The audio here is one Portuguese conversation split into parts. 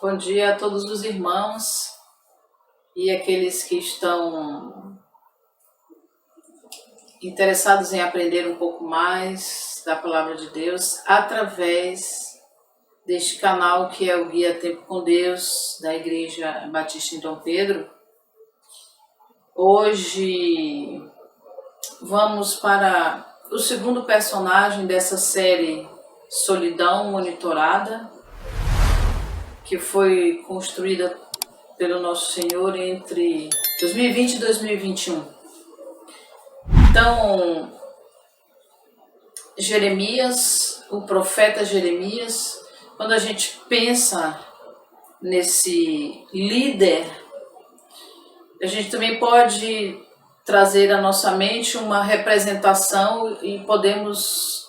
Bom dia a todos os irmãos e aqueles que estão interessados em aprender um pouco mais da Palavra de Deus através deste canal que é o Guia Tempo com Deus da Igreja Batista em Dom Pedro. Hoje vamos para o segundo personagem dessa série Solidão Monitorada, que foi construída pelo nosso Senhor entre 2020 e 2021. Então, Jeremias, o profeta Jeremias, quando a gente pensa nesse líder, a gente também pode trazer à nossa mente uma representação e podemos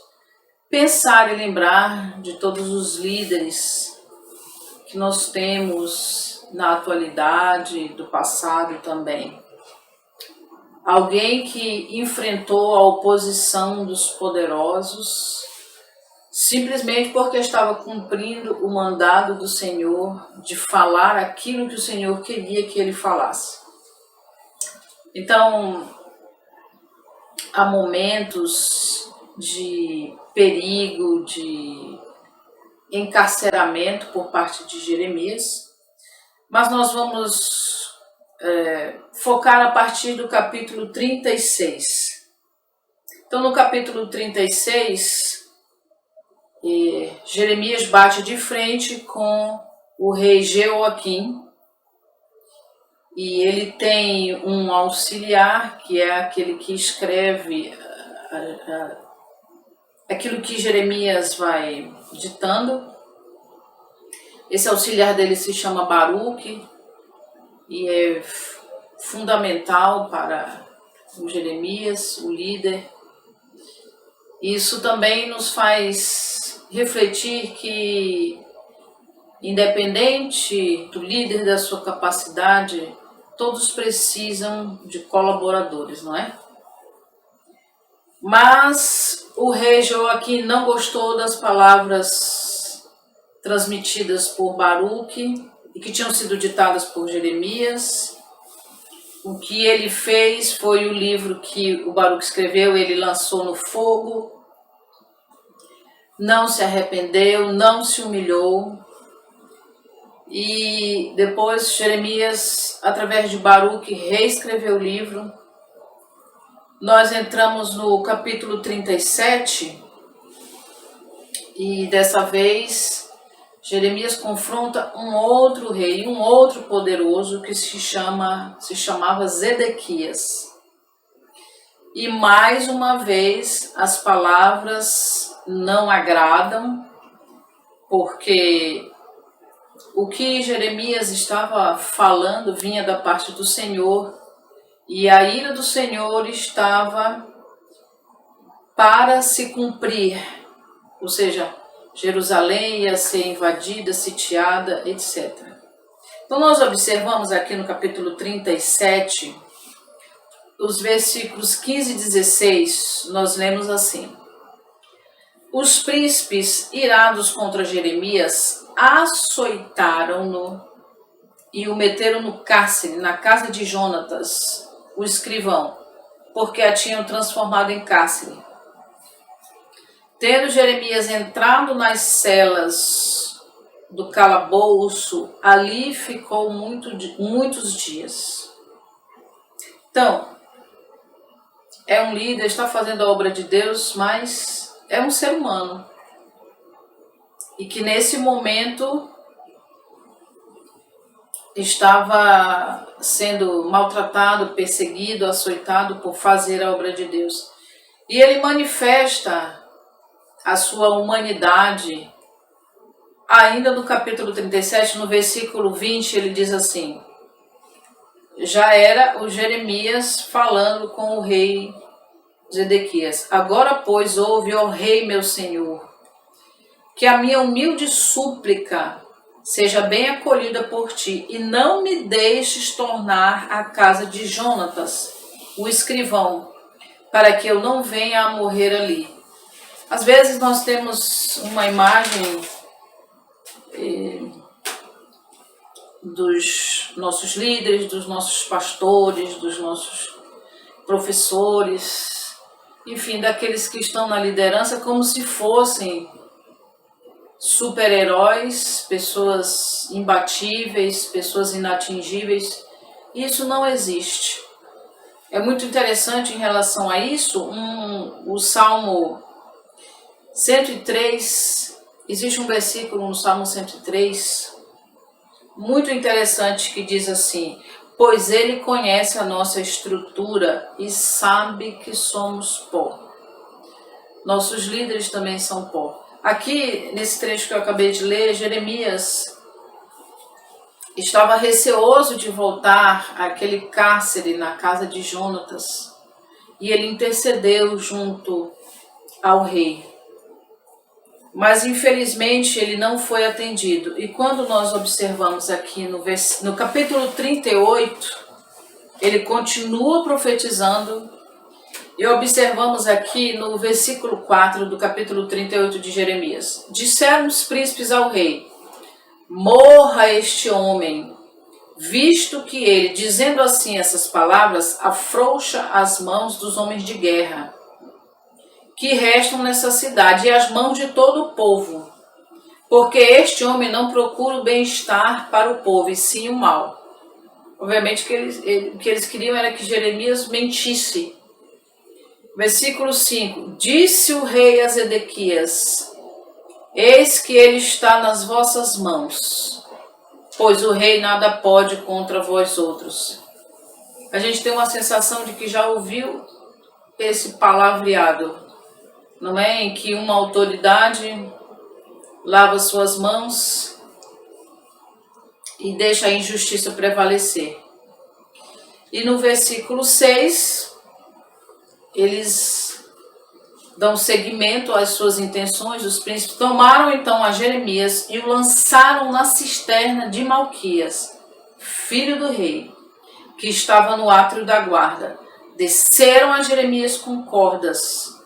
pensar e lembrar de todos os líderes que nós temos na atualidade, do passado também. Alguém que enfrentou a oposição dos poderosos simplesmente porque estava cumprindo o mandado do Senhor de falar aquilo que o Senhor queria que ele falasse. Então, há momentos de perigo, de encarceramento por parte de Jeremias, mas nós vamos focar a partir do capítulo 36. Então, no capítulo 36, Jeremias bate de frente com o rei Jeoaquim, e ele tem um auxiliar, que é aquele que escreve aquilo que Jeremias vai ditando. Esse auxiliar dele se chama Baruque e é fundamental para o Jeremias, o líder. Isso também nos faz refletir que, independente do líder, da sua capacidade, todos precisam de colaboradores, não é? Mas o rei Jeoaquim não gostou das palavras transmitidas por Baruque e que tinham sido ditadas por Jeremias. O que ele fez foi o livro que o Baruque escreveu, ele lançou no fogo, não se arrependeu, não se humilhou. E depois Jeremias, através de Baruque, reescreveu o livro. Nós entramos no capítulo 37 e dessa vez Jeremias confronta um outro rei, um outro poderoso que se chamava Zedequias. E mais uma vez as palavras não agradam, porque o que Jeremias estava falando vinha da parte do Senhor. E a ira do Senhor estava para se cumprir, ou seja, Jerusalém ia ser invadida, sitiada, etc. Então nós observamos aqui no capítulo 37, os versículos 15 e 16, nós lemos assim: os príncipes irados contra Jeremias açoitaram-no e o meteram no cárcere, na casa de Jonatas, o escrivão, porque a tinham transformado em cárcere. Tendo Jeremias entrado nas celas do calabouço, ali ficou muitos dias. Então, é um líder, está fazendo a obra de Deus, mas é um ser humano. E que nesse momento estava sendo maltratado, perseguido, açoitado por fazer a obra de Deus. E ele manifesta a sua humanidade. Ainda no capítulo 37, no versículo 20, ele diz assim: já era o Jeremias falando com o rei Zedequias: agora, pois, ouve, ó rei meu senhor, que a minha humilde súplica seja bem acolhida por ti, e não me deixes tornar à casa de Jonatas, o escrivão, para que eu não venha a morrer ali. Às vezes nós temos uma imagem dos nossos líderes, dos nossos pastores, dos nossos professores, enfim, daqueles que estão na liderança, como se fossem super-heróis, pessoas imbatíveis, pessoas inatingíveis. Isso não existe. É muito interessante em relação a isso, o Salmo 103, existe um versículo no Salmo 103, muito interessante, que diz assim: pois ele conhece a nossa estrutura e sabe que somos pó. Nossos líderes também são pó. Aqui, nesse trecho que eu acabei de ler, Jeremias estava receoso de voltar àquele cárcere na casa de Jonatas, e ele intercedeu junto ao rei. Mas infelizmente ele não foi atendido. E quando nós observamos aqui no capítulo 38, ele continua profetizando. E observamos aqui no versículo 4 do capítulo 38 de Jeremias: disseram os príncipes ao rei: morra este homem, visto que ele, dizendo assim essas palavras, afrouxa as mãos dos homens de guerra que restam nessa cidade e as mãos de todo o povo, porque este homem não procura o bem-estar para o povo, e sim o mal. Obviamente que o que eles queriam era que Jeremias mentisse. Versículo 5: disse o rei a Zedequias: eis que ele está nas vossas mãos, pois o rei nada pode contra vós outros. A gente tem uma sensação de que já ouviu esse palavreado, não é? Em que uma autoridade lava suas mãos e deixa a injustiça prevalecer. E no versículo 6, eles dão seguimento às suas intenções. Os príncipes tomaram então a Jeremias e o lançaram na cisterna de Malquias, filho do rei, que estava no átrio da guarda. Desceram a Jeremias com cordas.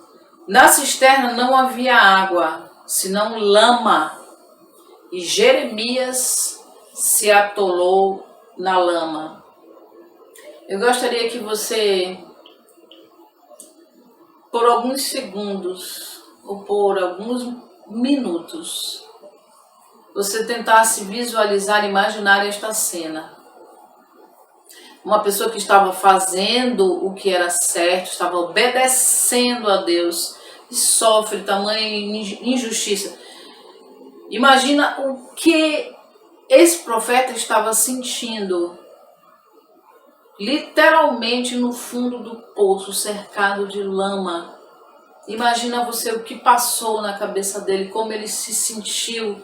Na cisterna não havia água, senão lama, e Jeremias se atolou na lama. Eu gostaria que você, por alguns segundos ou por alguns minutos, você tentasse visualizar, imaginar esta cena. Uma pessoa que estava fazendo o que era certo, estava obedecendo a Deus e sofre tamanha injustiça. Imagina o que esse profeta estava sentindo, literalmente no fundo do poço, cercado de lama. Imagina você o que passou na cabeça dele, como ele se sentiu,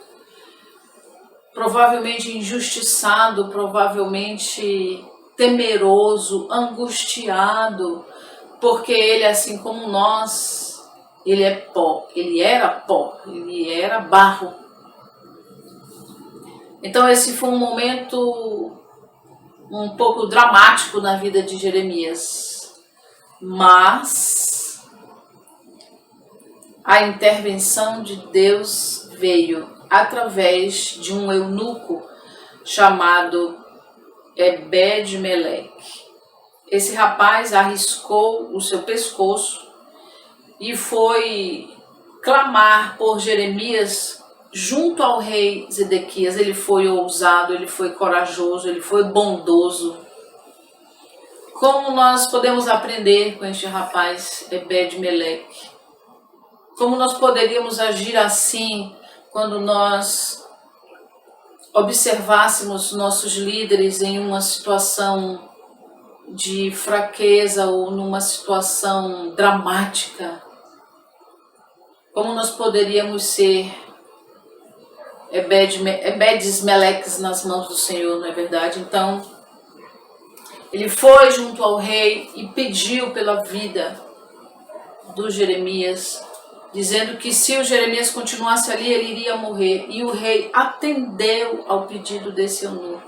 provavelmente injustiçado, provavelmente temeroso, angustiado, porque ele, assim como nós, ele é pó, ele era barro. Então esse foi um momento um pouco dramático na vida de Jeremias, mas a intervenção de Deus veio através de um eunuco chamado Ebed-Meleque. Esse rapaz arriscou o seu pescoço e foi clamar por Jeremias junto ao rei Zedequias. Ele foi ousado, ele foi corajoso, ele foi bondoso. Como nós podemos aprender com este rapaz Ebed-Meleque? Como nós poderíamos agir assim quando nós observássemos nossos líderes em uma situação de fraqueza ou numa situação dramática? Como nós poderíamos ser Ebedes-Meleques nas mãos do Senhor, não é verdade? Então, ele foi junto ao rei e pediu pela vida do Jeremias, dizendo que se o Jeremias continuasse ali, ele iria morrer. E o rei atendeu ao pedido desse eunuco.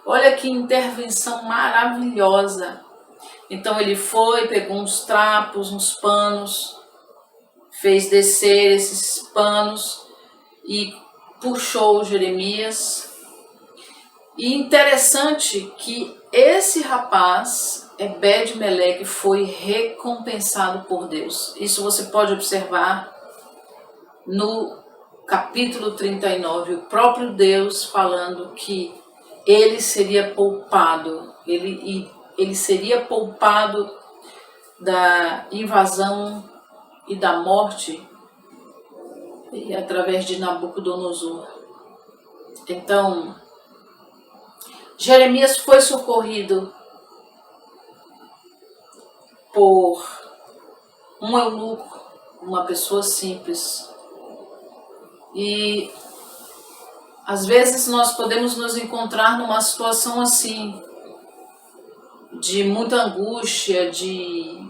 Olha que intervenção maravilhosa. Então ele foi, pegou uns trapos, uns panos, fez descer esses panos e puxou Jeremias. E interessante que esse rapaz, Ebed-Meleque, foi recompensado por Deus. Isso você pode observar no capítulo 39, o próprio Deus falando que ele seria poupado, ele seria poupado da invasão e da morte e através de Nabucodonosor. Então, Jeremias foi socorrido por um eunuco, uma pessoa simples. E às vezes nós podemos nos encontrar numa situação assim, de muita angústia, de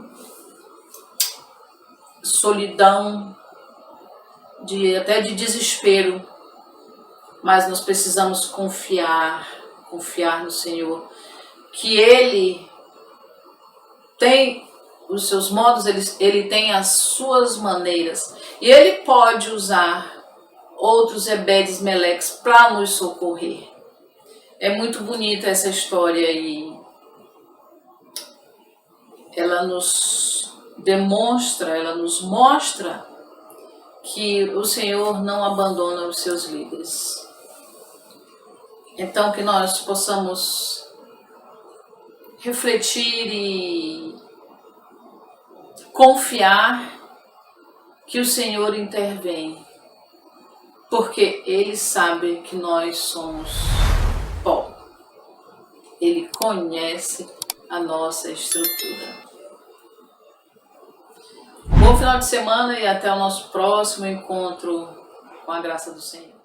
solidão, até de desespero, mas nós precisamos confiar no Senhor, que Ele tem os seus modos, ele tem as suas maneiras, e Ele pode usar outros Ebedes-Meleques para nos socorrer. É muito bonita essa história e ela nos demonstra, ela nos mostra que o Senhor não abandona os seus líderes. Então que nós possamos refletir e confiar que o Senhor intervém, porque Ele sabe que nós somos pó. Ele conhece a nossa estrutura. Bom final de semana e até o nosso próximo encontro com a graça do Senhor.